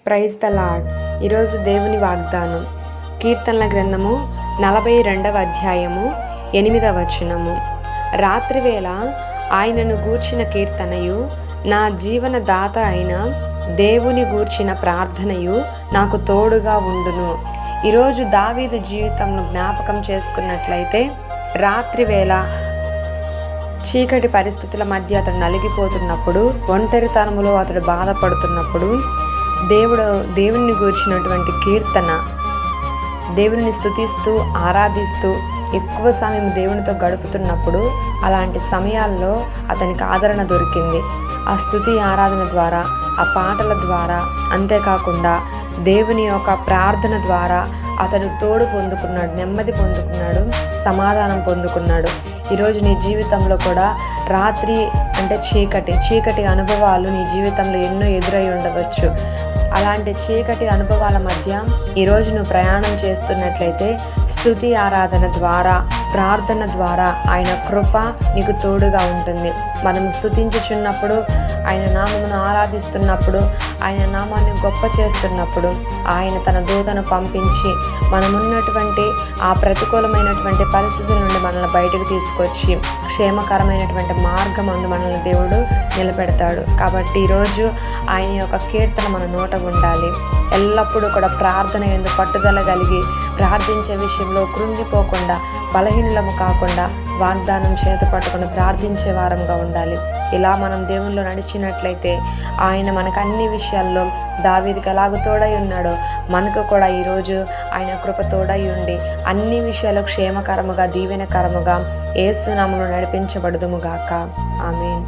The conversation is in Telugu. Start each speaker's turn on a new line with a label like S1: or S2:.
S1: Praise the lord. ఈరోజు దేవుని వాగ్దానం కీర్తనల గ్రంథము 42వ అధ్యాయము 8వ వచనము. రాత్రివేళ ఆయనను గూర్చిన కీర్తనయు, నా జీవన దాత అయిన దేవుని గూర్చిన ప్రార్థనయు నాకు తోడుగా ఉండును. ఈరోజు దావీదు జీవితంను జ్ఞాపకం చేసుకున్నట్లయితే, రాత్రివేళ చీకటి పరిస్థితుల మధ్య అతడు నలిగిపోతున్నప్పుడు, ఒంటరితనములో అతడు బాధపడుతున్నప్పుడు దేవుని గూర్చినటువంటి కీర్తన, దేవుని స్తుతిస్తూ ఆరాధిస్తూ ఎక్కువ సమయం దేవునితో గడుపుతున్నప్పుడు అలాంటి సమయాల్లో అతనికి ఆదరణ దొరికింది. ఆ స్తుతి ఆరాధన ద్వారా, ఆ పాటల ద్వారా, అంతేకాకుండా దేవుని యొక్క ప్రార్థన ద్వారా అతడు తోడు పొందుకున్నాడు, నెమ్మది పొందుకున్నాడు, సమాధానం పొందుకున్నాడు. ఈరోజు నీ జీవితంలో కూడా రాత్రి అంటే చీకటి అనుభవాలు నీ జీవితంలో ఎన్నో ఎదురై ఉండవచ్చు. అలాంటి చీకటి అనుభవాల మధ్య ఈరోజు నువ్వు ప్రయాణం చేస్తున్నట్లయితే, స్తుతి ఆరాధన ద్వారా, ప్రార్థన ద్వారా ఆయన కృప నీకు తోడుగా ఉంటుంది. మనము స్తుతించుచున్నప్పుడు, ఆయన నామమును ఆరాధిస్తున్నప్పుడు, ఆయన నామాన్ని గొప్ప చేస్తున్నప్పుడు ఆయన తన దూతను పంపించి మనమున్నటువంటి ఆ ప్రతికూలమైనటువంటి పరిస్థితుల నుండి మనల్ని బయటకు తీసుకొచ్చి క్షేమకరమైనటువంటి మార్గం అందు మనల్ని దేవుడు నిలబెడతాడు. కాబట్టి ఈరోజు ఆయన యొక్క కీర్తన మన నోట ఉండాలి. ఎల్లప్పుడూ కూడా ప్రార్థన యందు పట్టుదల కలిగి ప్రార్థించే విషయంలో కృంగిపోకుండా, బలహీనలము కాకుండా వాగ్దానం చేత పట్టుకుని ప్రార్థించే వారంగా ఉండాలి. ఇలా మనం దేవునిలో నడిచినట్లయితే ఆయన మనకు అన్ని విషయాల్లో దావీదుకి ఎలాగ తోడై ఉన్నాడో మనకు కూడా ఈరోజు ఆయన కృప తోడై ఉండి అన్ని విషయాలు క్షేమకరముగా, దీవెనకరముగా యేసు నామములో నడిపించబడుదుముగాక. ఆమేన్.